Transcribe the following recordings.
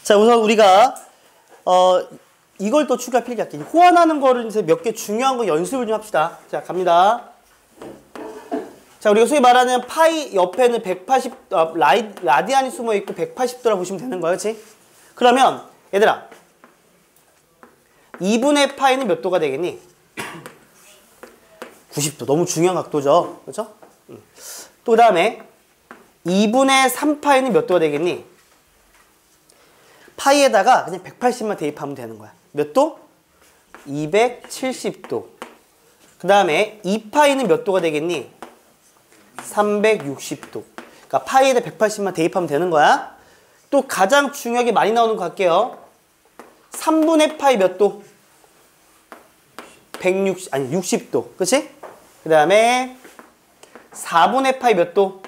자, 우선 우리가 이걸 또 추가 필기할게. 호환하는 거를 이제 몇 개 중요한 거 연습을 좀 합시다. 자, 갑니다. 자, 우리가 소위 말하는 파이 옆에는 180 라디안이 숨어 있고 180도라 보시면 되는 거야, 그렇지? 그러면 얘들아, 2분의 파이는 몇 도가 되겠니? 90도. 너무 중요한 각도죠, 그렇죠? 또 그다음에 2분의 3파이는 몇 도가 되겠니? 파이에다가 그냥 180만 대입하면 되는 거야. 몇 도? 270도. 그 다음에 2파이는 몇 도가 되겠니? 360도. 그러니까 파이에다 180만 대입하면 되는 거야. 또 가장 중요하게 많이 나오는 거 갈게요. 3분의 파이 몇 도? 60도. 그치? 그 다음에 4분의 파이 몇 도?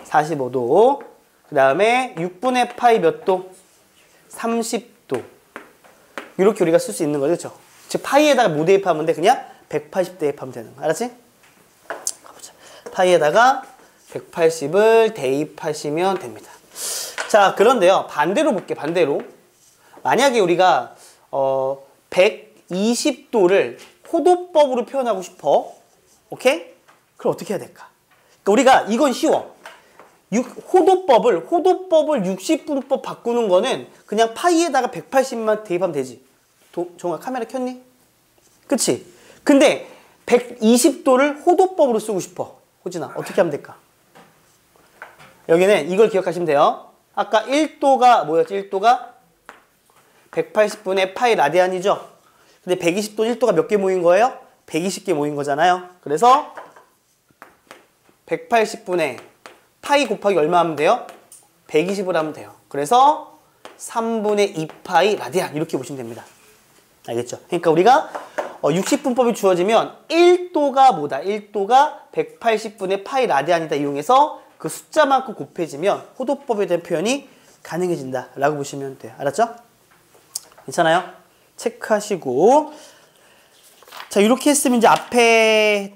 45도. 그 다음에 6분의 파이 몇 도? 30도. 이렇게 우리가 쓸 수 있는 거죠. 그렇죠? 즉 파이에다가 뭐 대입하면 돼? 그냥 180 대입하면 되는 거. 알았지? 가보자. 파이에다가 180을 대입하시면 됩니다. 자, 그런데요. 반대로 볼게. 반대로. 만약에 우리가 120도를 호도법으로 표현하고 싶어. 오케이? 그럼 어떻게 해야 될까? 그러니까 우리가 이건 쉬워. 호도법을 60분법 바꾸는 거는 그냥 파이에다가 180만 대입하면 되지. 정아 카메라 켰니? 그치? 근데 120도를 호도법으로 쓰고 싶어. 호진아, 어떻게 하면 될까? 여기는 이걸 기억하시면 돼요. 아까 1도가 뭐였지? 1도가 180분의 파이 라디안이죠? 근데 120도 1도가 몇 개 모인 거예요? 120개 모인 거잖아요. 그래서 180분의 파이 곱하기 얼마 하면 돼요? 120을 하면 돼요. 그래서 3분의 2파이 라디안 이렇게 보시면 됩니다. 알겠죠? 그러니까 우리가 60분법이 주어지면 1도가 뭐다? 1도가 180분의 파이 라디안이다 이용해서 그 숫자만큼 곱해지면 호도법에 대한 표현이 가능해진다 라고 보시면 돼요. 알았죠? 괜찮아요? 체크하시고 자, 이렇게 했으면 이제 앞에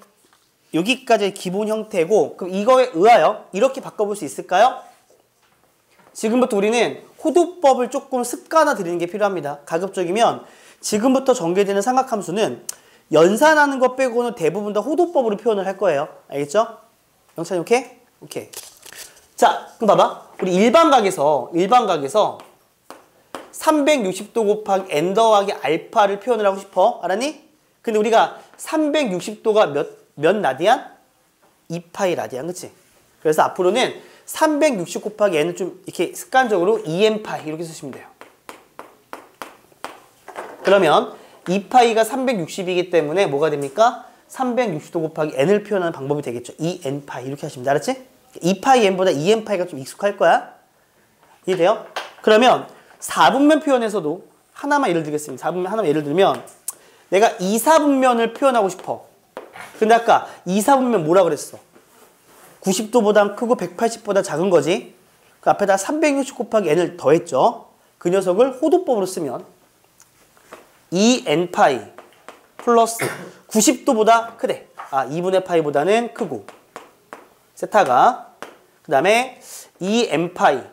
여기까지의 기본 형태고, 그럼 이거에 의하여 이렇게 바꿔볼 수 있을까요? 지금부터 우리는 호도법을 조금 습관화 드리는 게 필요합니다. 가급적이면 지금부터 전개되는 삼각함수는 연산하는 것 빼고는 대부분 다 호도법으로 표현을 할 거예요. 알겠죠? 영찬이 오케이? 오케이. 자, 그럼 봐봐. 우리 일반각에서 360도 곱하기 n 더하기 알파를 표현을 하고 싶어. 알았니? 근데 우리가 360도가 몇 라디안? 2파이 라디안, 그치? 그래서 앞으로는 360 곱하기 n을 좀 이렇게 습관적으로 2n파이 이렇게 쓰시면 돼요. 그러면 2파이가 360이기 때문에 뭐가 됩니까? 360도 곱하기 n을 표현하는 방법이 되겠죠. 2n파이 이렇게 하시면 돼. 알았지? 2파이 n보다 2n파이가 좀 익숙할 거야. 이해돼요? 그러면 4분면 표현에서도 하나만 예를 들겠습니다. 4분면 하나만 예를 들면 내가 2, 4분면을 표현하고 싶어. 근데 아까 2, 4분면 뭐라 그랬어? 90도보다 크고 180보다 작은 거지. 그 앞에다 360 곱하기 n을 더했죠. 그 녀석을 호도법으로 쓰면 2n파이 플러스 90도보다 크대. 2분의 파이보다는 크고 세타가 그 다음에 2n파이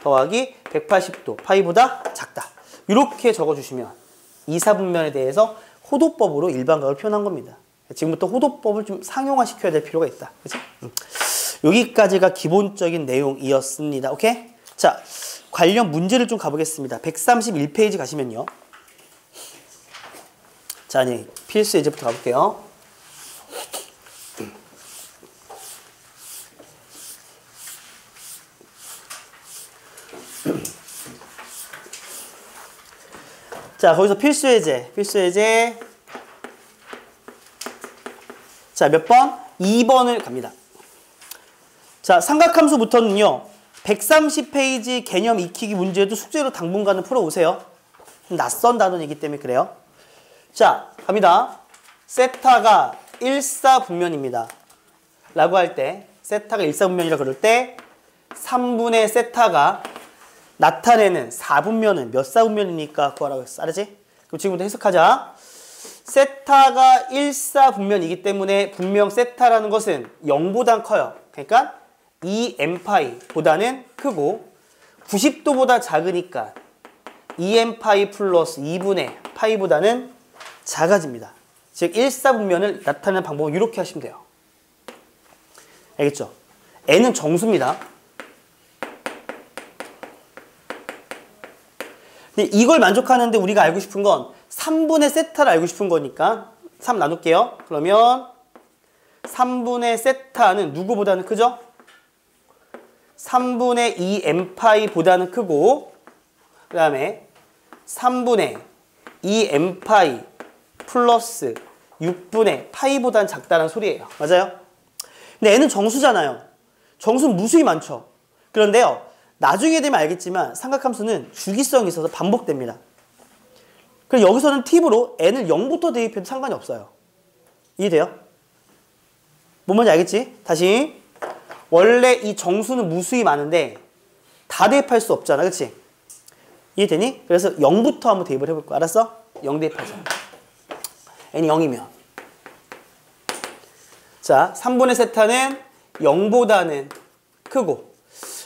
더하기 180도 파이보다 작다. 이렇게 적어주시면 2, 4분면에 대해서 호도법으로 일반각을 표현한 겁니다. 지금부터 호도법을 좀 상용화시켜야 될 필요가 있다. 그치? 여기까지가 기본적인 내용이었습니다. 오케이? 자, 관련 문제를 좀 가보겠습니다. 131페이지 가시면요. 자, 필수 예제부터 가볼게요. 자, 거기서 필수 예제. 자, 몇 번? 2번을 갑니다. 자, 삼각함수부터는요. 130페이지 개념 익히기 문제도 숙제로 당분간은 풀어오세요. 낯선 단원이기 때문에 그래요. 자, 갑니다. 세타가 일사분면입니다. 라고 할 때, 세타가 일사분면이라 그럴 때 3분의 세타가 나타내는 4분면은 몇 사분면이니까 구하라고 했어. 알았지? 그럼 지금부터 해석하자. 세타가 일사분면이기 때문에 분명 세타라는 것은 0보단 커요. 그러니까 2n파이보다는 크고 90도보다 작으니까 2n파이 플러스 2분의 파이보다는 작아집니다. 즉 1사분면을 나타내는 방법은 이렇게 하시면 돼요. 알겠죠? n은 정수입니다. 근데 이걸 만족하는데 우리가 알고 싶은 건 3분의 세타를 알고 싶은 거니까 3 나눌게요. 그러면 3분의 세타는 누구보다는 크죠? 3분의 2n파이보다는 크고 그 다음에 3분의 2n파이 플러스 6분의 파이보다는 작다는 소리예요. 맞아요? 근데 n은 정수잖아요. 정수는 무수히 많죠. 그런데요. 나중에 되면 알겠지만 삼각함수는 주기성이 있어서 반복됩니다. 그래서 여기서는 팁으로 n을 0부터 대입해도 상관이 없어요. 이해돼요? 뭔 말인지 알겠지? 다시. 원래 이 정수는 무수히 많은데 다 대입할 수 없잖아. 그치? 이해되니? 그래서 0부터 한번 대입을 해볼 거야. 알았어? 0 대입하자. n이 0이면. 자, 3분의 세타는 0보다는 크고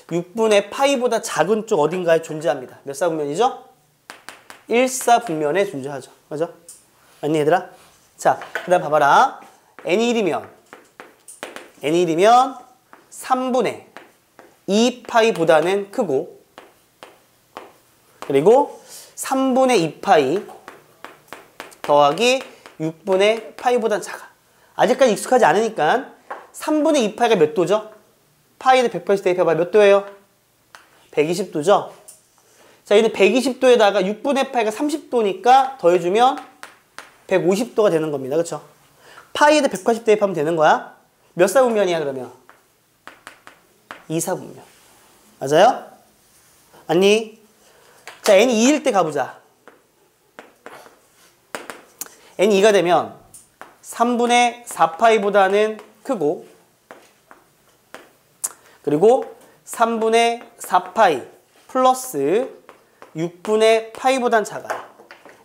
6분의 파이보다 작은 쪽 어딘가에 존재합니다. 몇 사분면이죠? 1사분면에 존재하죠. 맞아? 맞니 얘들아? 자, 그 다음 봐봐라. n이 1이면 3분의 2파이보다는 크고 그리고 3분의 2파이 더하기 6분의 파이보다는 작아. 아직까지 익숙하지 않으니까 3분의 2파이가 몇 도죠? 파이를 180도 대입해봐. 몇 도예요? 120도죠? 자, 얘는 120도에다가 6분의 파이가 30도니까 더해주면 150도가 되는 겁니다. 그쵸? 파이에다 180 대입하면 되는 거야. 몇 사분면이야 그러면? 2사분면. 맞아요? 아니? 자, n이 2일 때 가보자. n이 2가 되면 3분의 4파이보다는 크고 그리고 3분의 4파이 플러스 6분의 파이보단 작아요.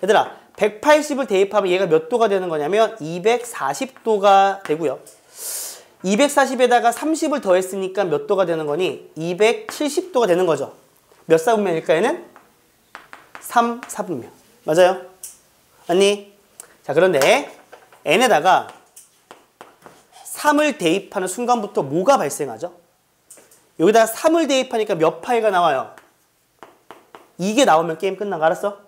얘들아 180을 대입하면 얘가 몇 도가 되는 거냐면 240도가 되고요. 240에다가 30을 더했으니까 몇 도가 되는 거니? 270도가 되는 거죠. 몇 사분면일까 얘는? 3사분면. 맞아요? 아니? 자, 그런데 n에다가 3을 대입하는 순간부터 뭐가 발생하죠? 여기다가 3을 대입하니까 몇 파이가 나와요? 이게 나오면 게임 끝난 거 알았어?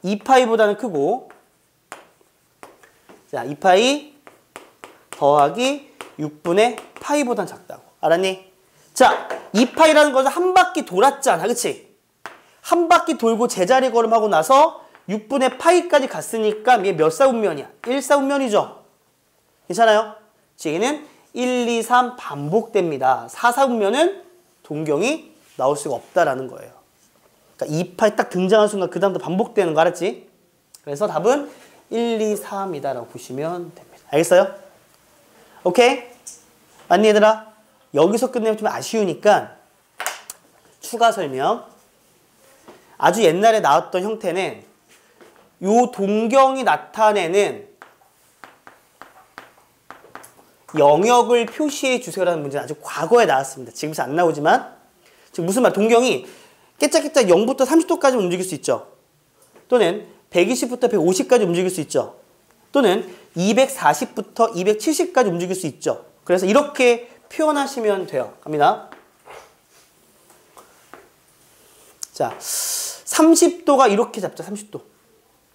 2파이보다는 크고 자, 2파이 더하기 6분의 파이보다는 작다고. 알았니? 자, 2파이라는 것은 한 바퀴 돌았잖아. 그치? 한 바퀴 돌고 제자리 걸음하고 나서 6분의 파이까지 갔으니까 얘 몇 사분면이야? 1사분면이죠? 괜찮아요? 얘는 1, 2, 3 반복됩니다. 4사분면은 동경이 나올 수가 없다라는 거예요. 그러니까 2파이 딱 등장한 순간 그 다음부터 반복되는 거 알았지? 그래서 답은 1, 2, 3이다라고 보시면 됩니다. 알겠어요? 오케이? 맞니 얘들아? 여기서 끝내면 좀 아쉬우니까 추가 설명. 아주 옛날에 나왔던 형태는 요 동경이 나타내는 영역을 표시해 주세요라는 문제는 아주 과거에 나왔습니다. 지금은 안 나오지만 지금 무슨 말? 동경이 깨짝깨짝 0부터 30도까지 움직일 수 있죠. 또는 120부터 150까지 움직일 수 있죠. 또는 240부터 270까지 움직일 수 있죠. 그래서 이렇게 표현하시면 돼요. 갑니다. 자, 30도가 이렇게 잡자. 30도.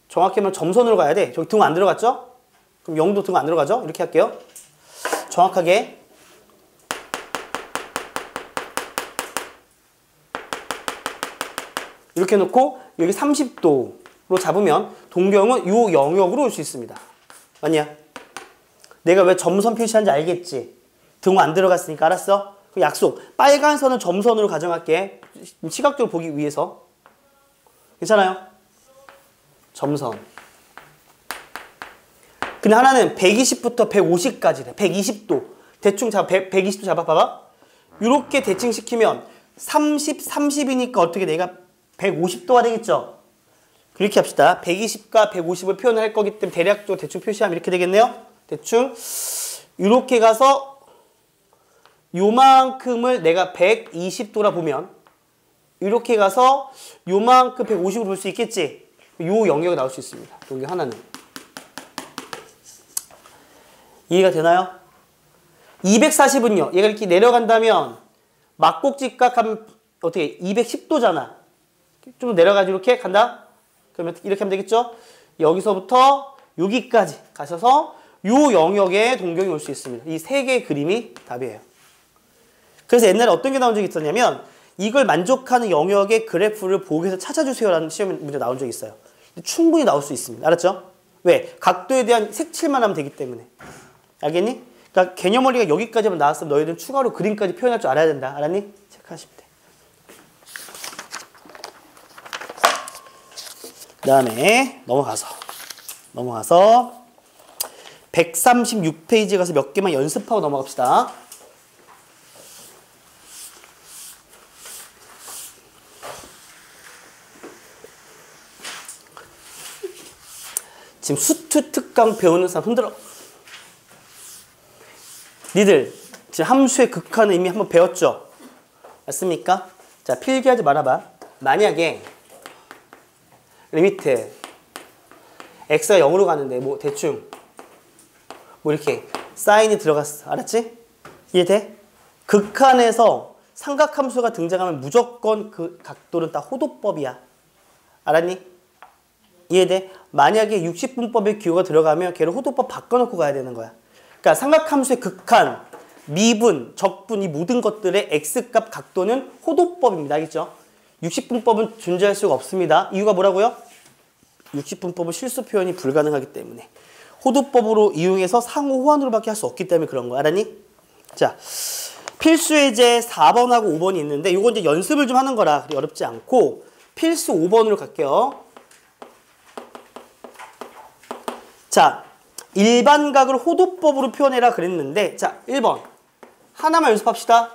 정확히 하면 점선으로 가야 돼. 저기 등 안 들어갔죠? 그럼 0도 등 안 들어가죠? 이렇게 할게요. 정확하게. 이렇게 놓고 여기 30도로 잡으면 동경은 이 영역으로 올 수 있습니다. 맞냐? 내가 왜 점선 표시하는지 알겠지? 등 안 들어갔으니까 알았어? 그 약속. 빨간 선은 점선으로 가정할게. 시각적으로 보기 위해서. 괜찮아요? 점선. 근데 하나는 120부터 150까지래. 120도. 대충 120도 잡아봐봐. 이렇게 대칭 시키면 30, 30이니까 어떻게 내가 150도가 되겠죠? 그렇게 합시다. 120과 150을 표현을 할 거기 때문에 대략적으로 대충 표시하면 이렇게 되겠네요. 대충 이렇게 가서 요만큼을 내가 120도라 보면 이렇게 가서 요만큼 150으로 볼 수 있겠지? 요 영역이 나올 수 있습니다. 여기 하나는. 이해가 되나요? 240은요. 얘가 이렇게 내려간다면 막곡지각 하면 어떻게 210도잖아. 좀 내려가지고 이렇게 간다? 그러면 이렇게 하면 되겠죠? 여기서부터 여기까지 가셔서 요 영역에 동경이 올 수 있습니다. 이 세 개의 그림이 답이에요. 그래서 옛날에 어떤 게 나온 적이 있었냐면 이걸 만족하는 영역의 그래프를 보기에서 찾아주세요라는 시험 문제 나온 적이 있어요. 충분히 나올 수 있습니다. 알았죠? 왜? 각도에 대한 색칠만 하면 되기 때문에. 알겠니? 그러니까 개념 원리가 여기까지만 나왔으면 너희들은 추가로 그림까지 표현할 줄 알아야 된다. 알았니? 체크하시면 돼. 그 다음에 넘어가서 136페이지에 가서 몇 개만 연습하고 넘어갑시다. 지금 수투 특강 배우는 사람 흔들어. 니들 지금 함수의 극한을 이미 한번 배웠죠? 맞습니까? 자, 필기하지 말아봐. 만약에 리미트 x가 0으로 가는데 뭐 대충 뭐 이렇게 사인이 들어갔어. 알았지? 이해돼? 극한에서 삼각함수가 등장하면 무조건 그 각도는 다 호도법이야. 알았니? 이해돼? 만약에 60분법의 기호가 들어가면 걔를 호도법 바꿔놓고 가야 되는 거야. 그러니까 삼각함수의 극한, 미분, 적분 이 모든 것들의 x값 각도는 호도법입니다. 알겠죠? 60분법은 존재할 수가 없습니다. 이유가 뭐라고요? 60분법은 실수 표현이 불가능하기 때문에. 호도법으로 이용해서 상호 호환으로밖에 할 수 없기 때문에 그런 거 알았니? 자, 필수 예제 4번하고 5번이 있는데 이건 이제 연습을 좀 하는 거라 어렵지 않고 필수 5번으로 갈게요. 자, 일반각을 호도법으로 표현해라 그랬는데 자, 1번 하나만 연습합시다.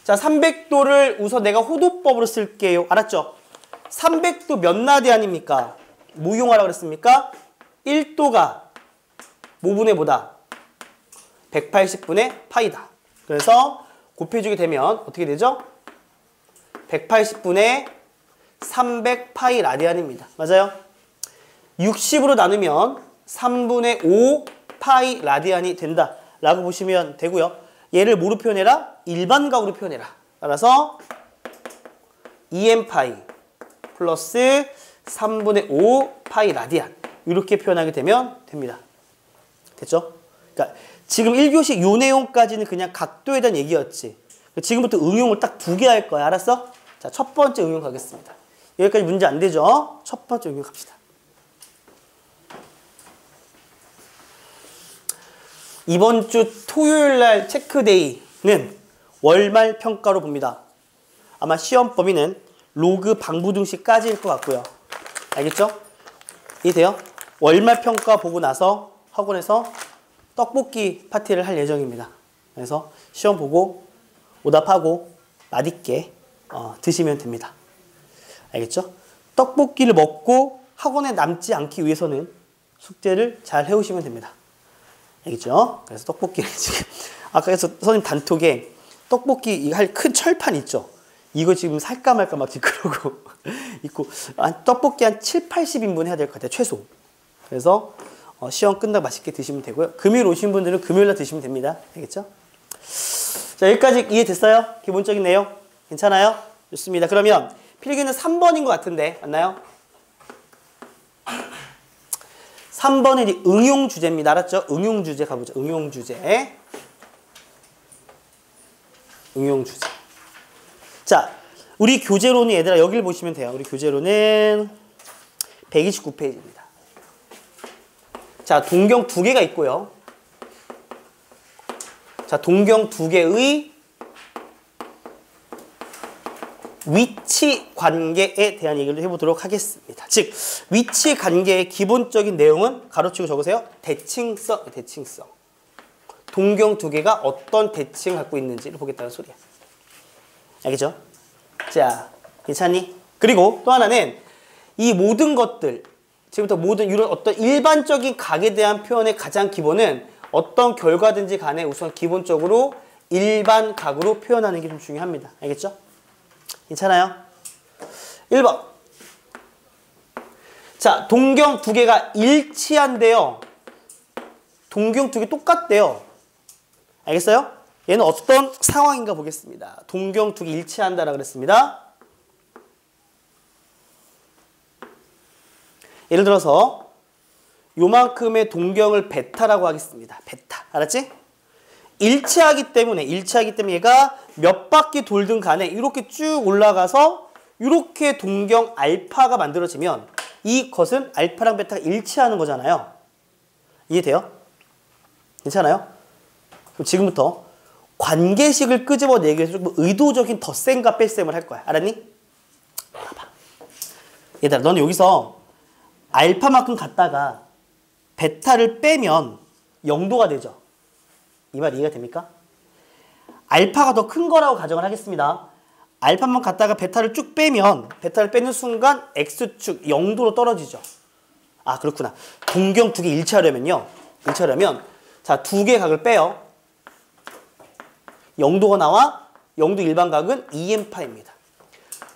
자, 300도를 우선 내가 호도법으로 쓸게요. 알았죠? 300도 몇 나디 아닙니까? 뭐 이용하라 그랬습니까? 1도가 뭐분의 뭐다? 180분의 파이다. 그래서 곱해주게 되면 어떻게 되죠? 180분의 300파이 라디안입니다. 맞아요? 60으로 나누면 3분의 5 파이 라디안이 된다 라고 보시면 되고요. 얘를 뭐로 표현해라? 일반각으로 표현해라. 따라서 2m 파이 플러스 3분의 5 파이 라디안 이렇게 표현하게 되면 됩니다. 됐죠? 그러니까 지금 1교시 요 내용까지는 그냥 각도에 대한 얘기였지. 지금부터 응용을 딱 2개 할 거야. 알았어? 자, 첫 번째 응용 가겠습니다. 여기까지 문제 안 되죠? 첫 번째 응용 갑시다. 이번 주 토요일 날 체크데이는 월말 평가로 봅니다. 아마 시험 범위는 로그 방부등식까지일 것 같고요. 알겠죠? 이해돼요? 월말 평가 보고 나서 학원에서 떡볶이 파티를 할 예정입니다. 그래서 시험 보고 오답하고 맛있게 드시면 됩니다. 알겠죠? 떡볶이를 먹고 학원에 남지 않기 위해서는 숙제를 잘 해오시면 됩니다. 알겠죠? 그래서 떡볶이를 지금 아까 선생님 단톡에 떡볶이 할 큰 철판 있죠? 이거 지금 살까 말까 막 지금 그러고 있고 떡볶이 한 7, 80인분 해야 될 것 같아요. 최소. 그래서 시험 끝나고 맛있게 드시면 되고요. 금요일 오신 분들은 금요일날 드시면 됩니다. 알겠죠? 자, 여기까지 이해됐어요? 기본적인 내용? 괜찮아요? 좋습니다. 그러면 필기는 3번인 것 같은데 맞나요? 3번은 이제 응용 주제입니다. 알았죠? 응용 주제 가보죠. 응용 주제. 응용 주제. 자, 우리 교재로는 얘들아 여기를 보시면 돼요. 우리 교재로는 129페이지입니다. 자, 동경 2개가 있고요. 자, 동경 2개의 위치 관계에 대한 얘기를 해보도록 하겠습니다. 즉, 위치 관계의 기본적인 내용은 가로치고 적으세요. 대칭성. 동경 2개가 어떤 대칭을 갖고 있는지를 보겠다는 소리야. 알겠죠? 자, 괜찮니? 그리고 또 하나는 이 모든 것들, 지금부터 모든 이런 어떤 일반적인 각에 대한 표현의 가장 기본은 어떤 결과든지 간에 우선 기본적으로 일반각으로 표현하는 게 좀 중요합니다. 알겠죠? 괜찮아요? 1번. 자, 동경 두 개가 일치한대요. 동경 두 개 똑같대요. 알겠어요? 얘는 어떤 상황인가 보겠습니다. 동경 두 개 일치한다라 그랬습니다. 예를 들어서 요만큼의 동경을 베타라고 하겠습니다. 베타. 알았지? 일치하기 때문에 얘가 몇 바퀴 돌든 간에 이렇게 쭉 올라가서 이렇게 동경 알파가 만들어지면 이것은 알파랑 베타가 일치하는 거잖아요. 이해돼요? 괜찮아요? 그럼 지금부터 관계식을 끄집어내기 위해서 좀 의도적인 덧셈과 뺄셈을 할 거야. 알았니? 봐봐. 얘들아, 너는 여기서 알파만큼 갔다가 베타를 빼면 0도가 되죠. 이 말 이해가 됩니까? 알파가 더 큰 거라고 가정을 하겠습니다. 알파만 갔다가 베타를 쭉 빼면 베타를 빼는 순간 X축 0도로 떨어지죠. 아, 그렇구나. 동경 두 개 일치하려면 자, 두 개 각을 빼요. 0도가 나와 0도 일반각은 2n파입니다.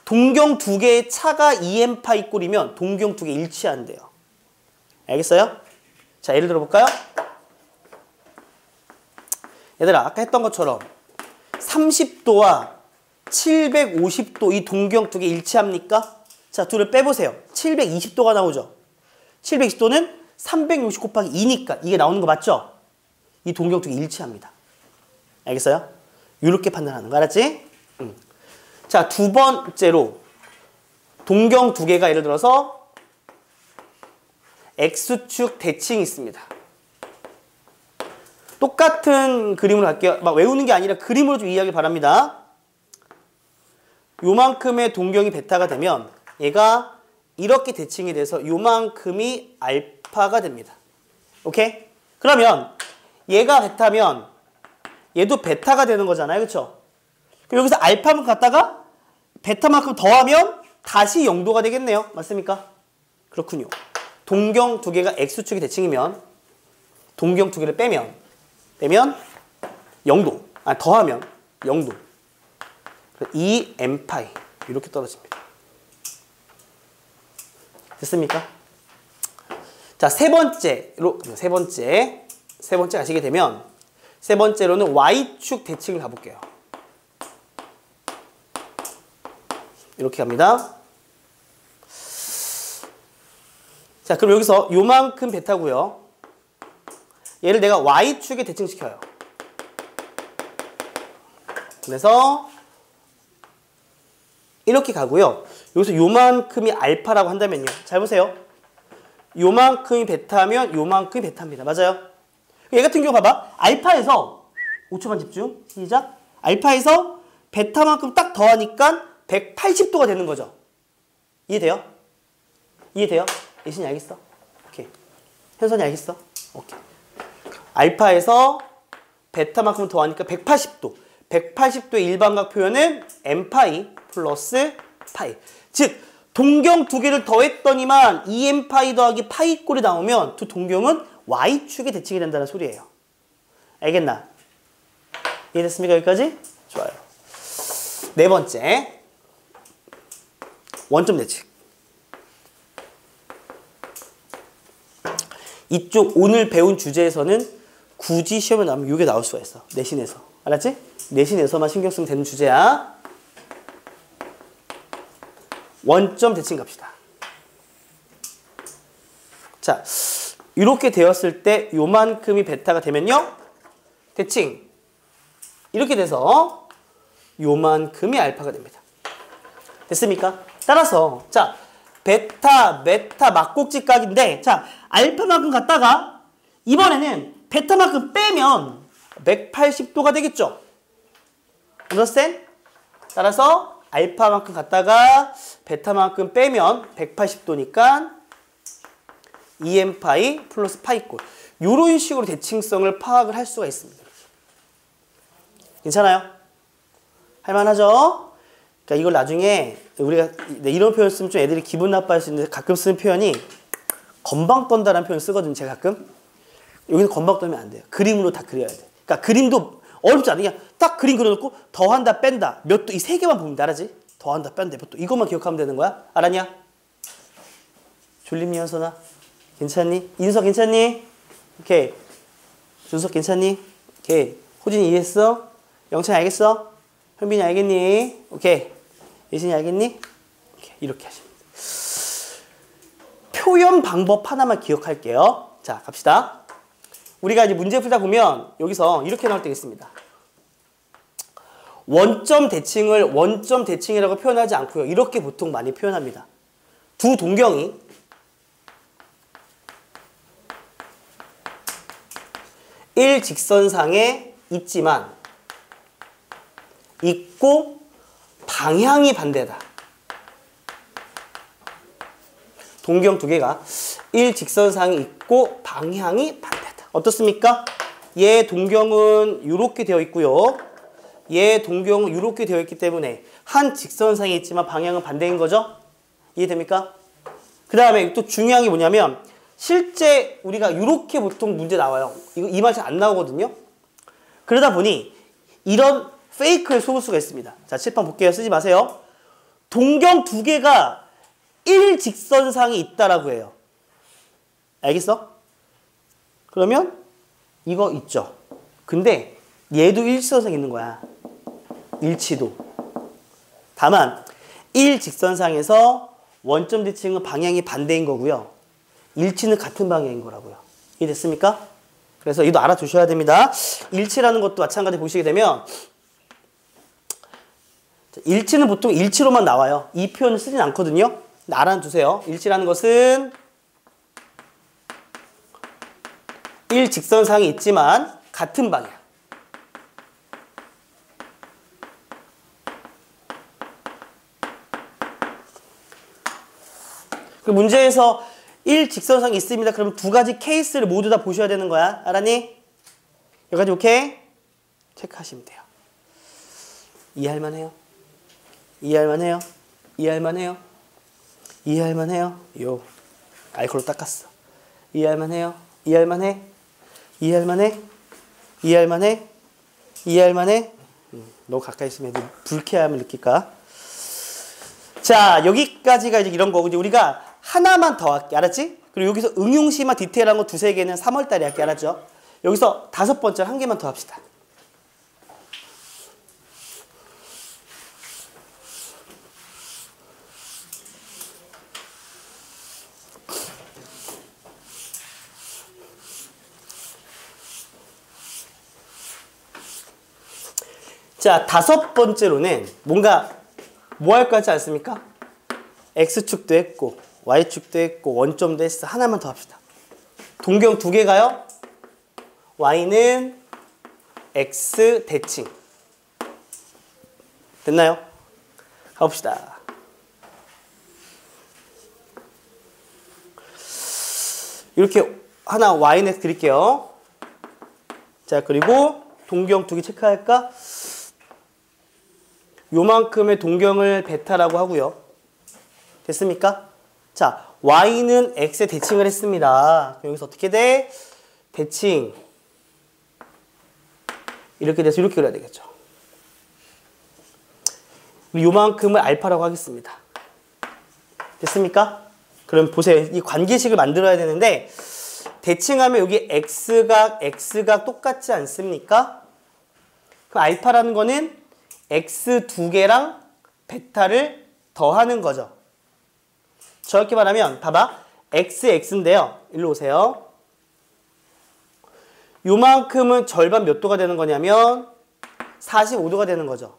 동경 두 개의 차가 2n파이 꼴이면 동경 두 개 일치한대요. 알겠어요? 자, 예를 들어 볼까요? 얘들아, 아까 했던 것처럼 30도와 750도 이 동경 두 개 일치합니까? 자, 둘을 빼보세요. 720도가 나오죠. 720도는 360 곱하기 2니까 이게 나오는 거 맞죠? 이 동경 두 개 일치합니다. 알겠어요? 이렇게 판단하는 거 알았지? 자, 두 번째로 동경 두 개가 예를 들어서 X축 대칭이 있습니다. 똑같은 그림으로 할게요. 막 외우는 게 아니라 그림으로 좀 이해하길 바랍니다. 요만큼의 동경이 베타가 되면 얘가 이렇게 대칭이 돼서 요만큼이 알파가 됩니다. 오케이? 그러면 얘가 베타면 얘도 베타가 되는 거잖아요. 그렇죠? 그럼 여기서 알파만 갖다가 베타만큼 더하면 다시 0도가 되겠네요. 맞습니까? 그렇군요. 동경 두 개가 X축이 대칭이면 동경 두 개를 빼면 0도, 더하면 0도. 2n파이 이렇게 떨어집니다. 됐습니까? 자, 세 번째로 가시게 되면 세 번째로는 Y축 대칭을 가볼게요. 이렇게 갑니다. 자, 그럼 여기서 요만큼 베타고요. 얘를 내가 Y축에 대칭시켜요. 그래서 이렇게 가고요. 여기서 요만큼이 알파라고 한다면요. 잘 보세요. 요만큼이 베타면 요만큼이 베타입니다. 맞아요? 얘 같은 경우 봐봐. 알파에서 5초만 집중. 시작. 알파에서 베타만큼 딱 더하니까 180도가 되는 거죠. 이해돼요? 이해돼요? 예신이 알겠어? 오케이. 현선이 알겠어? 오케이. 알파에서 베타만큼 더하니까 180도. 180도의 일반각 표현은 n파이 플러스 파이. 즉 동경 두 개를 더했더니만 2n파이 더하기 파이 꼴이 나오면 두 동경은 y축에 대칭이 된다는 소리예요. 알겠나? 이해됐습니까? 여기까지? 좋아요. 네 번째, 원점 대칭. 이쪽 오늘 배운 주제에서는 굳이 시험에 나오면 이게 나올 수가 있어. 내신에서. 알았지? 내신에서만 신경 쓰면 되는 주제야. 원점 대칭 갑시다. 자, 이렇게 되었을 때 요만큼이 베타가 되면요. 대칭. 이렇게 돼서 요만큼이 알파가 됩니다. 됐습니까? 따라서 자, 베타, 메타 막꼭지 각인데 자, 알파만큼 갖다가 이번에는 베타만큼 빼면 180도가 되겠죠? understand? 따라서 알파만큼 갖다가 베타만큼 빼면 180도니까 2n파이 플러스 파이 꼴. 이런 식으로 대칭성을 파악을 할 수가 있습니다. 괜찮아요? 할만하죠? 그러니까 이걸 나중에 우리가 이런 표현 쓰면 좀 애들이 기분 나빠할 수 있는데 가끔 쓰는 표현이 건방 떤다라는 표현 쓰거든요. 제가 가끔. 여기는 건방 떨면 안 돼요. 그림으로 다 그려야 돼. 그러니까 그림도 어렵지 않아. 그냥 딱 그림 그려놓고 더한다 뺀다 몇 도 이 세 개만 보면 돼. 알았지? 더한다 뺀다 몇 도 이것만 기억하면 되는 거야. 알았냐? 졸립니 현선아? 괜찮니? 인석 괜찮니? 오케이. 준석 괜찮니? 오케이. 호진이 이해했어? 영찬이 알겠어? 현빈이 알겠니? 오케이. 예진이 알겠니? 오케이. 이렇게 하시면 돼. 표현 방법 하나만 기억할게요. 자, 갑시다. 우리가 이제 문제 풀다 보면 여기서 이렇게 나올 때가 있습니다. 원점 대칭을 원점 대칭이라고 표현하지 않고요. 이렇게 보통 많이 표현합니다. 두 동경이 일직선상에 있지만 있고 방향이 반대다. 동경 두 개가 일직선상에 있고 방향이 반대다. 어떻습니까? 얘 동경은 이렇게 되어 있고요. 얘 동경은 이렇게 되어 있기 때문에 한 직선상에 있지만 방향은 반대인 거죠? 이해됩니까? 그 다음에 또 중요한 게 뭐냐면 실제 우리가 이렇게 보통 문제 나와요. 이 말 잘 안 나오거든요. 그러다 보니 이런 페이크를 속을 수가 있습니다. 자, 칠판 볼게요. 쓰지 마세요. 동경 두 개가 일직선상에 있다라고 해요. 알겠어? 그러면 이거 있죠. 근데 얘도 일직선상에 있는 거야. 일치도. 다만 일직선상에서 원점 대칭은 방향이 반대인 거고요. 일치는 같은 방향인 거라고요. 이해됐습니까? 그래서 이도 알아두셔야 됩니다. 일치라는 것도 마찬가지 보시게 되면 일치는 보통 일치로만 나와요. 이 표현을 쓰진 않거든요. 알아두세요. 일치라는 것은 일직선상에 있지만 같은 방향. 그 문제에서 일직선상이 있습니다. 그럼 두 가지 케이스를 모두 다 보셔야 되는 거야. 알았니? 여기까지 오케이? 체크하시면 돼요. 이해할만 해요? 이해할만 해요? 이해할만 해요? 이해할만 해요? 요. 알코올로 닦았어. 이해할만 해요? 이해할만 해? 이해할만 해? 이해할만 해? 이해할만 해? 너무 가까이 있으면 애들 불쾌함을 느낄까? 자, 여기까지가 이제 이런 거고, 이제 우리가 하나만 더 할게. 알았지? 그리고 여기서 응용시만 디테일한 거 두세 개는 3월달에 할게. 알았죠? 여기서 다섯 번째 한 개만 더 합시다. 자, 다섯 번째로는 뭔가 뭐 할 것 같지 않습니까? X축도 했고 Y축도 했고 원점도 했어. 하나만 더 합시다. 동경 두 개가요. Y는 X 대칭. 됐나요? 가봅시다. 이렇게 하나 Y는 X 드릴게요. 자, 그리고 동경 두 개 체크할까? 요만큼의 동경을 베타라고 하고요. 됐습니까? 자, Y는 X에 대칭을 했습니다. 여기서 어떻게 돼? 대칭. 이렇게 돼서 이렇게 그려야 되겠죠. 요만큼을 알파라고 하겠습니다. 됐습니까? 그럼 보세요. 이 관계식을 만들어야 되는데 대칭하면 여기 X각 똑같지 않습니까? 그럼 알파라는 거는 X 두 개랑 베타를 더하는 거죠. 저렇게 말하면 봐봐. X인데요. 일로 오세요. 요만큼은 절반 몇 도가 되는 거냐면 45도가 되는 거죠.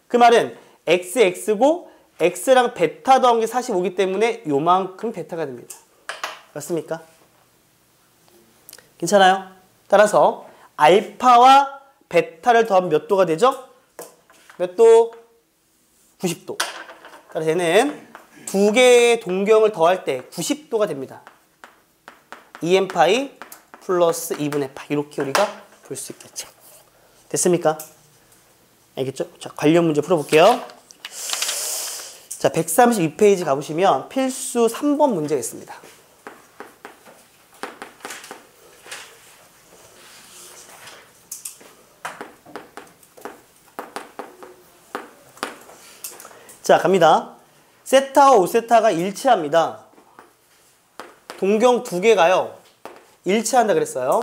그 말은 X고 X랑 베타 더한 게 45이기 때문에 요만큼 베타가 됩니다. 맞습니까? 괜찮아요? 따라서 알파와 베타를 더하면 몇 도가 되죠? 몇 도? 90도. 따라서 얘는 두 개의 동경을 더할 때 90도가 됩니다. 2n파이 플러스 2분의 파. 이렇게 우리가 볼 수 있겠죠. 됐습니까? 알겠죠? 자, 관련 문제 풀어볼게요. 자, 132페이지 가보시면 필수 3번 문제가 있습니다. 자, 갑니다. 세타와 5세타가 일치합니다. 동경 두 개가요. 일치한다 그랬어요.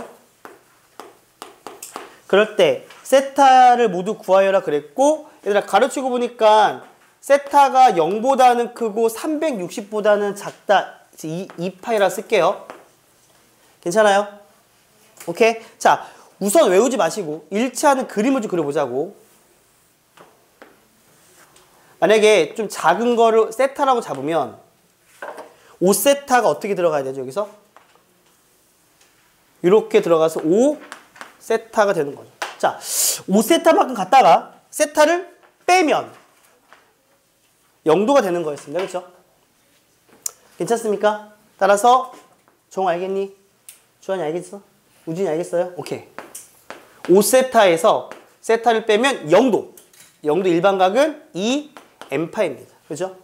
그럴 때 세타를 모두 구하여라 그랬고, 얘들아 가르치고 보니까 세타가 0보다는 크고 360보다는 작다. 2파이라 쓸게요. 괜찮아요? 오케이? 자, 우선 외우지 마시고 일치하는 그림을 좀 그려보자고. 만약에 좀 작은 거를 세타라고 잡으면 5세타가 어떻게 들어가야 되죠? 여기서 이렇게 들어가서 5세타가 되는 거죠. 자, 5세타만큼 갔다가 세타를 빼면 0도가 되는 거였습니다. 그렇죠? 괜찮습니까? 따라서 종 알겠니? 주환이 알겠어? 우진이 알겠어요? 오케이. 5세타에서 세타를 빼면 0도. 0도 일반각은 2m파입니다. 그죠?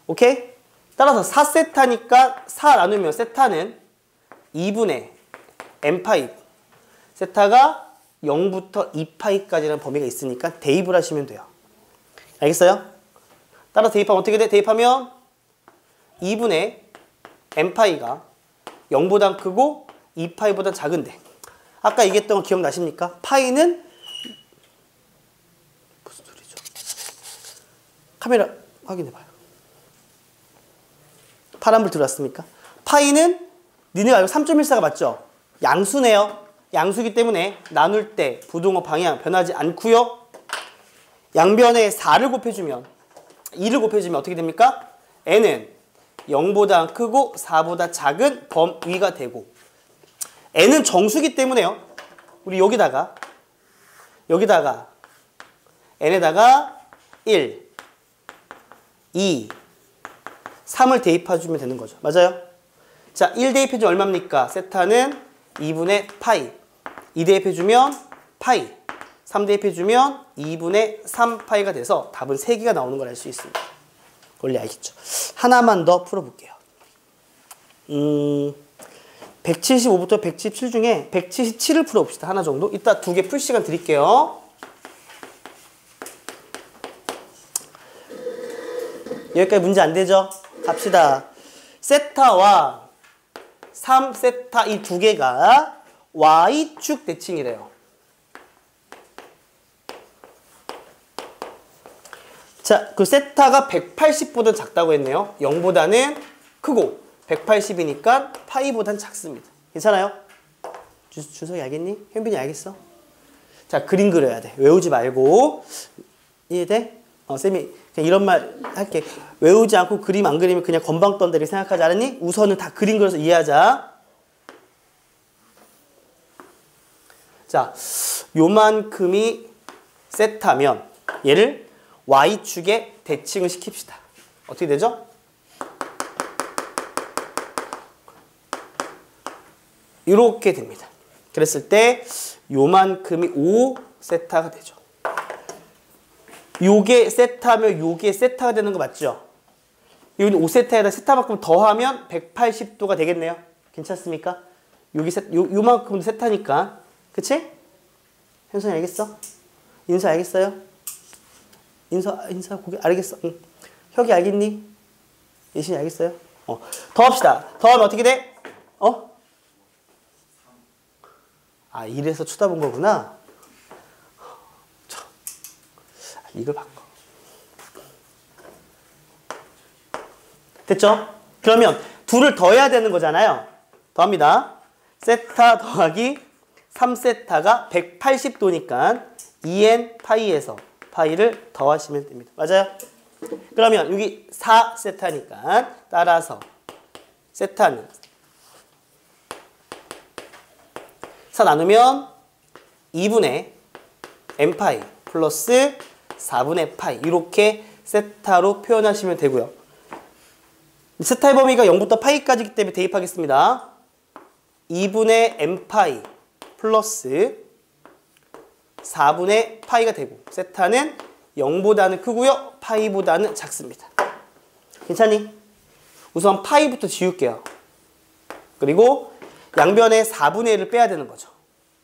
오케이? 따라서 4세타니까 4 나누면 세타는 2분의 m파이고, 세타가 0부터 2파이까지라는 범위가 있으니까 대입을 하시면 돼요. 알겠어요? 따라서 대입하면 어떻게 돼? 대입하면 2분의 m파이가 0보다 크고 2파이보다 작은데, 아까 얘기했던 거 기억나십니까? 파이는 무슨 소리죠? 카메라 확인해봐요. 파란불 들어왔습니까? 파이는 니네가 알고 3.14가 맞죠? 양수네요. 양수기 때문에 나눌 때 부등호 방향 변하지 않고요. 양변에 4를 곱해주면, 2를 곱해주면 어떻게 됩니까? n은 0보다 크고 4보다 작은 범위가 되고, n은 정수기 때문에요. 우리 여기다가 n에다가 1, 2, 3을 대입해주면 되는 거죠. 맞아요? 자, 1 대입해주면 얼마입니까? 세타는 2분의 파이. 2 대입해주면 파이. 3 대입해주면 2분의 3파이가 돼서 답은 3개가 나오는 걸 알 수 있습니다. 원래 알겠죠? 하나만 더 풀어볼게요. 175부터 177 중에 177을 풀어봅시다. 하나 정도. 이따 2개 풀 시간 드릴게요. 여기까지 문제 안 되죠? 갑시다. 세타와 3세타 이 2개가 Y축 대칭이래요. 자, 그 세타가 180보다 작다고 했네요. 0보다는 크고 180이니까 파이보단 작습니다. 괜찮아요? 준석이 알겠니? 현빈이 알겠어? 자, 그림 그려야 돼. 외우지 말고. 이해돼? 쌤이 그냥 이런 말 할게. 외우지 않고 그림 안 그리면 그냥 건방 떤다 이렇게 생각하지 않았니? 우선은 다 그림 그려서 이해하자. 자, 요만큼이 세타면 얘를 Y축에 대칭을 시킵시다. 어떻게 되죠? 이렇게 됩니다. 그랬을 때 요만큼이 5세타가 되죠. 요게 세타면 요게 세타가 되는 거 맞죠? 여기는 5세타에다 세타만큼 더하면 180도가 되겠네요. 괜찮습니까? 요만큼 세타니까. 그치? 현선이 알겠어? 인서 알겠어요? 인서 고개 알겠어? 응. 혁이 알겠니? 예신이 알겠어요? 더합시다. 더하면 어떻게 돼? 아, 이래서 쳐다본 거구나. 이걸 바꿔. 됐죠? 그러면 둘을 더해야 되는 거잖아요. 더합니다. 세타 더하기 3세타가 180도니까 2n 파이에서 파이를 더하시면 됩니다. 맞아요? 그러면 여기 4세타니까 따라서 세타는 4 나누면 2분의 n파이 플러스 4분의 파이 이렇게 세타로 표현하시면 되고요. 세타의 범위가 0부터 파이까지이기 때문에 대입하겠습니다. 2분의 n파이 플러스 4분의 파이가 되고 세타는 0보다는 크고요. 파이보다는 작습니다. 괜찮니? 우선 파이부터 지울게요. 그리고 양변에 4분의 1을 빼야 되는 거죠.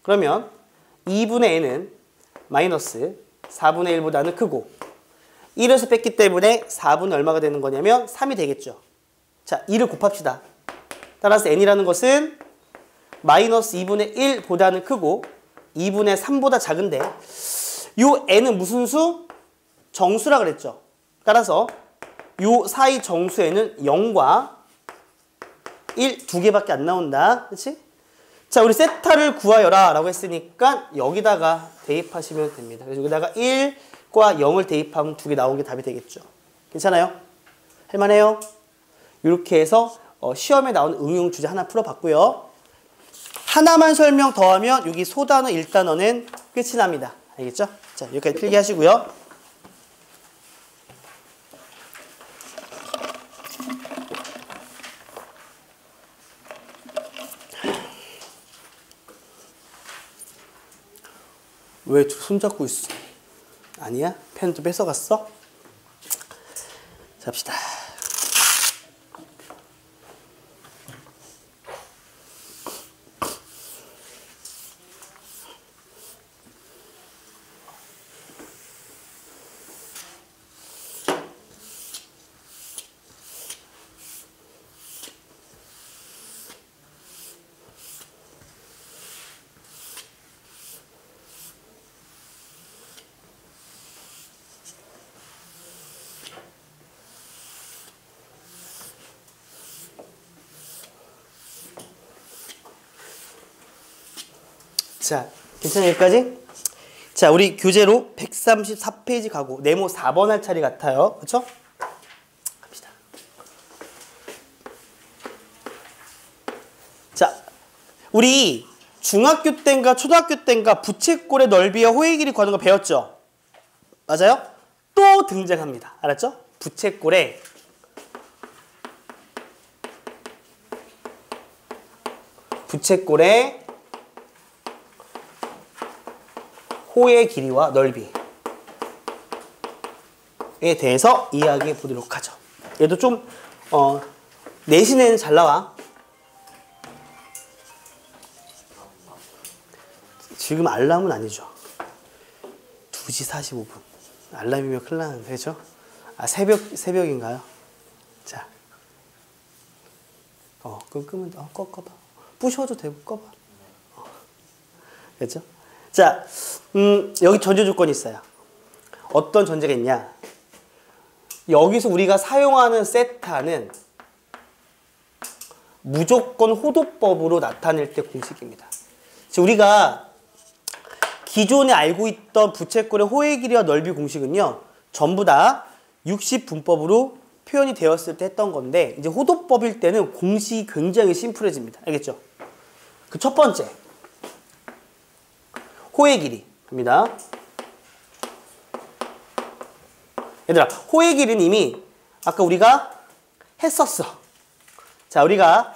그러면 2분의 n은 마이너스 4분의 1보다는 크고 1에서 뺐기 때문에 4분의 얼마가 되는 거냐면 3이 되겠죠. 자, 2를 곱합시다. 따라서 n이라는 것은 마이너스 2분의 1보다는 크고 2분의 3보다 작은데 요 n은 무슨 수? 정수라 그랬죠. 따라서 요 사이 정수에는 0과 1 두 개밖에 안 나온다. 그렇지? 자, 우리 세타를 구하여라 라고 했으니까 여기다가 대입하시면 됩니다. 그래서 여기다가 1과 0을 대입하면 두 개 나온 게 답이 되겠죠. 괜찮아요? 할만해요? 이렇게 해서 시험에 나온 응용 주제 하나 풀어봤고요. 하나만 설명 더하면 여기 소단어 1단어는 끝이 납니다. 알겠죠? 자, 여기까지 필기하시고요. 왜 손잡고 있어? 아니야? 펜도 뺏어갔어? 잡시다. 자, 괜찮아요? 여기까지? 자, 우리 교재로 134페이지 가고 네모 4번 할 차례 같아요. 그렇죠? 갑시다. 자, 우리 중학교 때인가 초등학교 때인가 부채꼴의 넓이와 호의 길이 구하는 거 배웠죠? 맞아요? 또 등장합니다. 알았죠? 부채꼴의 호의 길이와 넓이에 대해서 이야기해 보도록 하죠. 얘도 좀 내신에는 잘 나와. 지금 알람은 아니죠. 2시 45분. 알람이면 큰일 나는데, 그죠? 아, 새벽인가요? 자. 끄면, 꺼봐. 부셔도 되고, 꺼봐. 그죠? 자, 여기 전제 조건이 있어요. 어떤 전제가 있냐? 여기서 우리가 사용하는 세타는 무조건 호도법으로 나타낼 때 공식입니다. 우리가 기존에 알고 있던 부채꼴의 호의 길이와 넓이 공식은요, 전부 다 60분법으로 표현이 되었을 때 했던 건데, 이제 호도법일 때는 공식이 굉장히 심플해집니다. 알겠죠? 그 첫 번째. 호의 길이입니다. 얘들아, 호의 길이는 이미 아까 우리가 했었어. 자, 우리가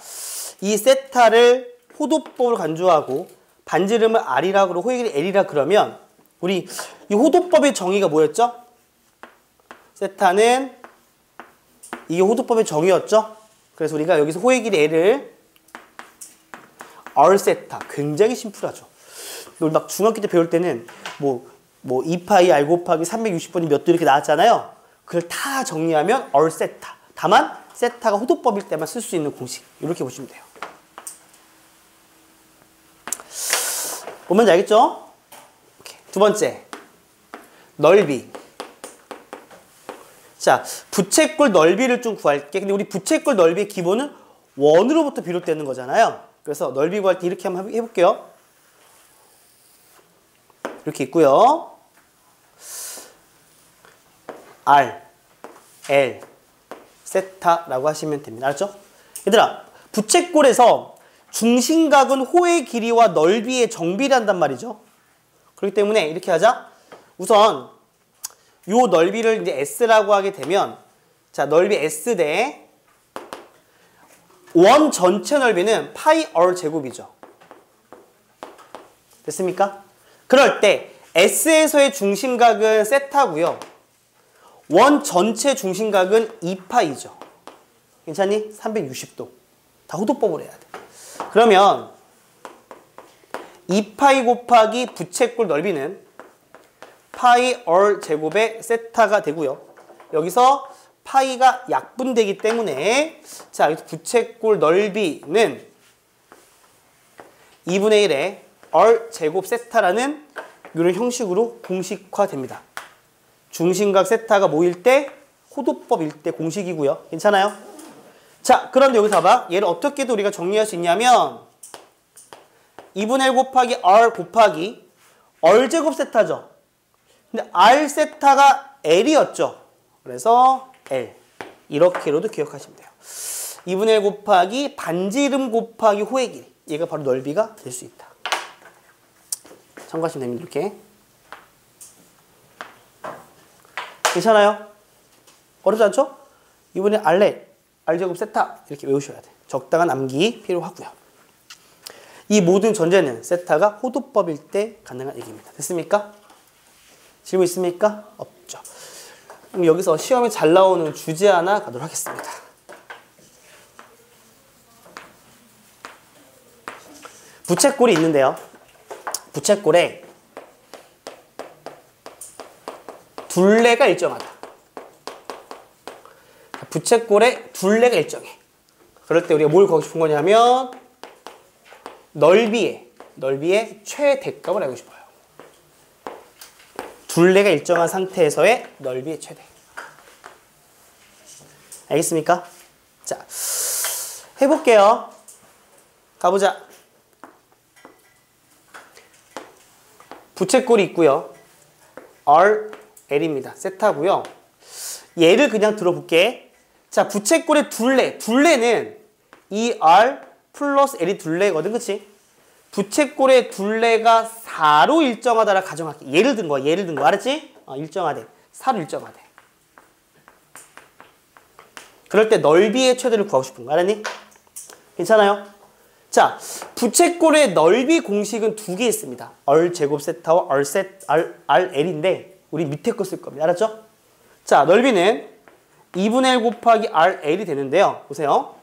이 세타를 호도법으로 간주하고 반지름을 R이라고 그러고 호의 길이 L이라 그러면 우리 이 호도법의 정의가 뭐였죠? 세타는 이게 호도법의 정의였죠? 그래서 우리가 여기서 호의 길이 L을 R 세타, 굉장히 심플하죠. 우리 막 중학교 때 배울 때는 뭐 2파이 R 곱하기 360번이 몇 도 이렇게 나왔잖아요. 그걸 다 정리하면 R 세타. 다만 세타가 호도법일 때만 쓸 수 있는 공식. 이렇게 보시면 돼요. 뭔지 알겠죠? 오케이. 두 번째, 넓이. 자, 부채꼴 넓이를 좀 구할게. 근데 우리 부채꼴 넓이의 기본은 원으로부터 비롯되는 거잖아요. 그래서 넓이 구할 때 이렇게 한번 해볼게요. 이렇게 있고요. R, L, 세타라고 하시면 됩니다. 알았죠? 얘들아, 부채꼴에서 중심각은 호의 길이와 넓이의 정비례한단 말이죠. 그렇기 때문에 이렇게 하자. 우선 요 넓이를 이제 S라고 하게 되면, 자, 넓이 S 대 원 전체 넓이는 파이 R 제곱이죠. 됐습니까? 그럴 때 S에서의 중심각은 세타고요. 원 전체 중심각은 2파이죠. 괜찮니? 360도. 다 호도법으로 해야 돼. 그러면 2파이 곱하기 부채꼴 넓이는 파이 R 제곱의 세타가 되고요. 여기서 파이가 약분되기 때문에 자, 여기서 부채꼴 넓이는 2분의 1의 얼 제곱 세타라는 이런 형식으로 공식화됩니다. 중심각 세타가 모일 때 호도법일 때 공식이고요. 괜찮아요? 자, 그런데 여기서 봐봐. 얘를 어떻게도 우리가 정리할 수 있냐면 2분의 1 곱하기 R 곱하기 R 제곱 세타죠. 근데 R 세타가 L이었죠. 그래서 L. 이렇게로도 기억하시면 돼요. 2분의 1 곱하기 반지름 곱하기 호의 길이. 얘가 바로 넓이가 될 수 있다. 참고하시면 됩니다. 이렇게. 괜찮아요? 어렵지 않죠? 2분의 R 제곱 세타 이렇게 외우셔야 돼. 적당한 암기 필요하고요. 이 모든 전제는 세타가 호도법일 때 가능한 얘기입니다. 됐습니까? 질문 있습니까? 없죠. 그럼 여기서 시험에 잘 나오는 주제 하나 가도록 하겠습니다. 부채꼴이 있는데요. 부채꼴에 둘레가 일정하다. 부채꼴에 둘레가 일정해. 그럴 때 우리가 뭘 구하고 싶은 거냐면 넓이의 최대값을 알고 싶어요. 둘레가 일정한 상태에서의 넓이의 최대. 알겠습니까? 자, 해볼게요. 가보자. 부채꼴이 있고요. R, L입니다. 세타고요. 얘를 그냥 들어볼게. 자, 부채꼴의 둘레는 이 R 플러스 L이 둘레거든, 그치? 부채꼴의 둘레가 4로 일정하다라 가정할게. 예를 든 거야, 알았지? 일정하대. 4로 일정하대. 그럴 때 넓이의 최대를 구하고 싶은 거 알았니? 괜찮아요? 자, 부채꼴의 넓이 공식은 두 개 있습니다. R 제곱 세타와 RL인데 우리 밑에 거 쓸 겁니다. 알았죠? 자, 넓이는 2분의 1 곱하기 RL이 되는데요. 보세요.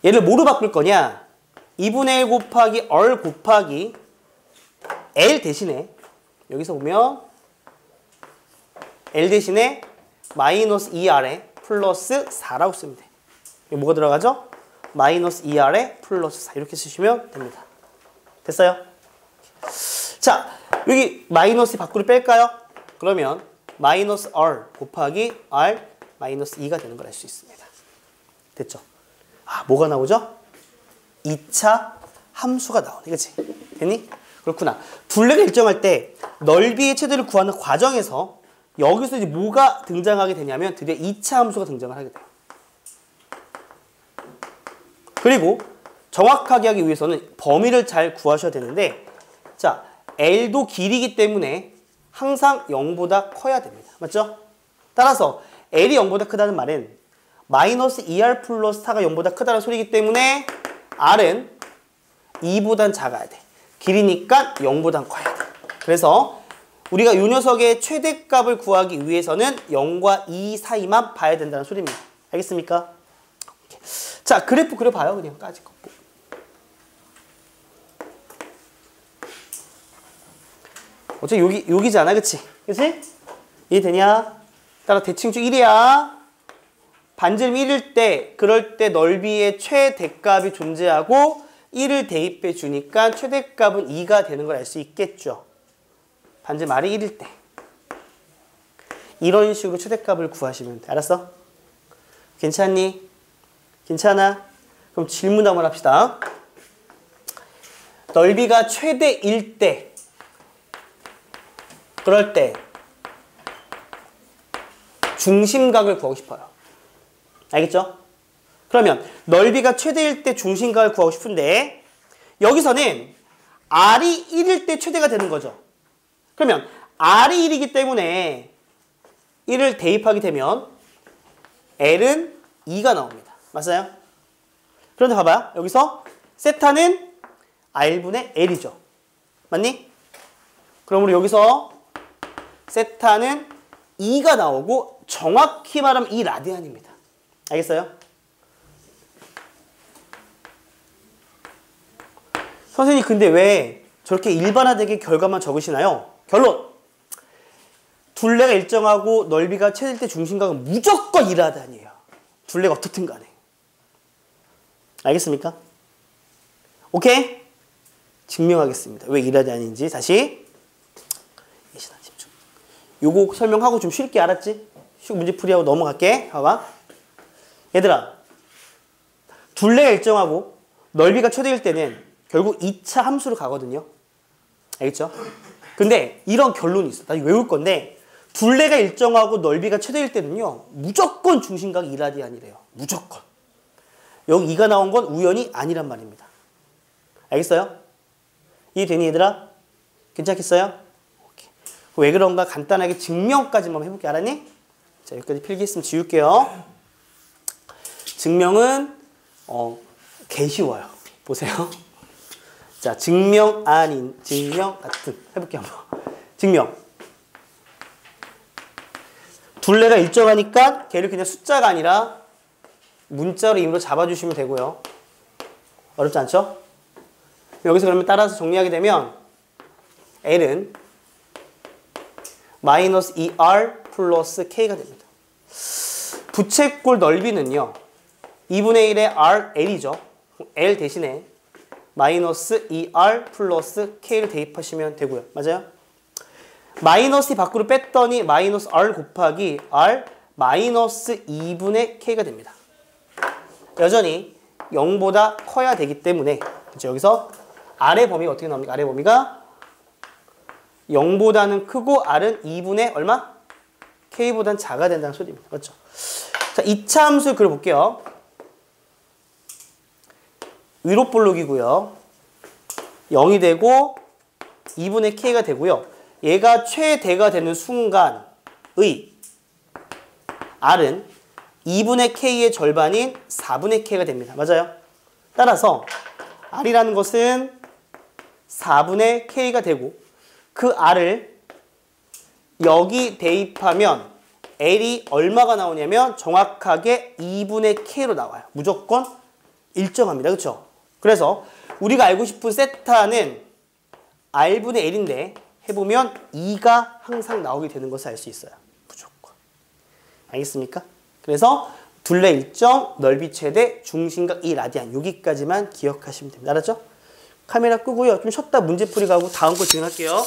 얘를 뭐로 바꿀 거냐? 2분의 1 곱하기 R 곱하기 L 대신에 여기서 보면 L 대신에 마이너스 2R에 플러스 4라고 쓰면 돼. 여기 뭐가 들어가죠? 마이너스 2R에 플러스 4 이렇게 쓰시면 됩니다. 됐어요? 자, 여기 마이너스 밖으로 뺄까요? 그러면 마이너스 R 곱하기 R 마이너스 2가 되는 걸 알 수 있습니다. 됐죠? 아, 뭐가 나오죠? 2차 함수가 나오네. 그치? 됐니? 그렇구나. 둘레가 일정할 때 넓이의 최대를 구하는 과정에서 여기서 이제 뭐가 등장하게 되냐면 드디어 2차 함수가 등장을 하게 돼요. 그리고 정확하게 하기 위해서는 범위를 잘 구하셔야 되는데 자, L도 길이기 때문에 항상 0보다 커야 됩니다. 맞죠? 따라서 L이 0보다 크다는 말은 마이너스 2R 플러스 4가 0보다 크다는 소리이기 때문에 R은 2보단 작아야 돼. 길이니까 0보단 커야 돼. 그래서 우리가 이 녀석의 최대값을 구하기 위해서는 0과 2 사이만 봐야 된다는 소리입니다. 알겠습니까? 자, 그래프 그려봐요. 그냥 까짓 거. 어차피 여기잖아. 그치? 그치? 이해되냐? 따라 대칭축 1이야. 반지름 1일 때, 그럴 때 넓이의 최대값이 존재하고 1을 대입해 주니까 최대값은 2가 되는 걸 알 수 있겠죠. 반지름 R이 1일 때. 이런 식으로 최대값을 구하시면 돼. 알았어? 괜찮니? 괜찮아? 그럼 질문 한번 합시다. 넓이가 최대일 때, 그럴 때 중심각을 구하고 싶어요. 알겠죠? 그러면 넓이가 최대일 때 중심각을 구하고 싶은데 여기서는 R이 1일 때 최대가 되는 거죠. 그러면 R이 1이기 때문에 1을 대입하게 되면 L은 2가 나옵니다. 맞아요? 그런데 봐봐요. 여기서 세타는 R분의 L이죠. 맞니? 그러므로 여기서 세타는 2가 나오고 정확히 말하면 2 라디안입니다. 알겠어요? 선생님 근데 왜 저렇게 일반화되게 결과만 적으시나요? 결론! 둘레가 일정하고 넓이가 최대일 때 중심각은 무조건 1라디안이에요. 둘레가 어떻든 간에. 알겠습니까? 오케이? 증명하겠습니다. 왜 1라디안인지 다시. 예시나 집중. 요거 설명하고 좀 쉽게 알았지? 쉬고 문제풀이하고 넘어갈게. 봐봐. 얘들아. 둘레가 일정하고 넓이가 최대일 때는 결국 2차 함수로 가거든요. 알겠죠? 근데 이런 결론이 있어. 나 이거 외울 건데 둘레가 일정하고 넓이가 최대일 때는요. 무조건 중심각이 1라디안이래요. 무조건. 여기 2가 나온 건 우연이 아니란 말입니다. 알겠어요? 이해되니 얘들아? 괜찮겠어요? 오케이. 왜 그런가 간단하게 증명까지만 해볼게. 알았니? 자, 여기까지 필기 있으면 지울게요. 증명은 개 쉬워요. 보세요. 자, 증명 아닌 증명 같은 해볼게 한번. 증명. 둘레가 일정하니까 걔를 그냥 숫자가 아니라 문자로 임의로 잡아주시면 되고요. 어렵지 않죠? 여기서 그러면 따라서 정리하게 되면 L은 마이너스 2R 플러스 K가 됩니다. 부채꼴 넓이는요. 2분의 1의 RL이죠. L 대신에 마이너스 2R 플러스 K를 대입하시면 되고요. 맞아요? 마이너스 밖으로 뺐더니 마이너스 R 곱하기 R 마이너스 2분의 K가 됩니다. 여전히 0보다 커야 되기 때문에 그렇죠? 여기서 R의 범위가 어떻게 나옵니까? R의 범위가 0보다는 크고 R은 2분의 얼마? K보다는 작아야 된다는 소리입니다. 맞죠? 자, 2차 함수 그려볼게요. 위로 볼록이고요. 0이 되고 2분의 K가 되고요. 얘가 최대가 되는 순간의 R은 2분의 K의 절반인 4분의 K가 됩니다. 맞아요? 따라서 R이라는 것은 4분의 K가 되고 그 R을 여기 대입하면 L이 얼마가 나오냐면 정확하게 2분의 K로 나와요. 무조건 일정합니다. 그렇죠? 그래서 우리가 알고 싶은 세타는 R분의 L인데 해보면 2가 항상 나오게 되는 것을 알 수 있어요. 무조건. 알겠습니까? 그래서 둘레 일정, 넓이 최대, 중심각 2라디안 여기까지만 기억하시면 됩니다. 알았죠? 카메라 끄고요. 좀 쉬었다 문제풀이 가고 다음 거 진행할게요.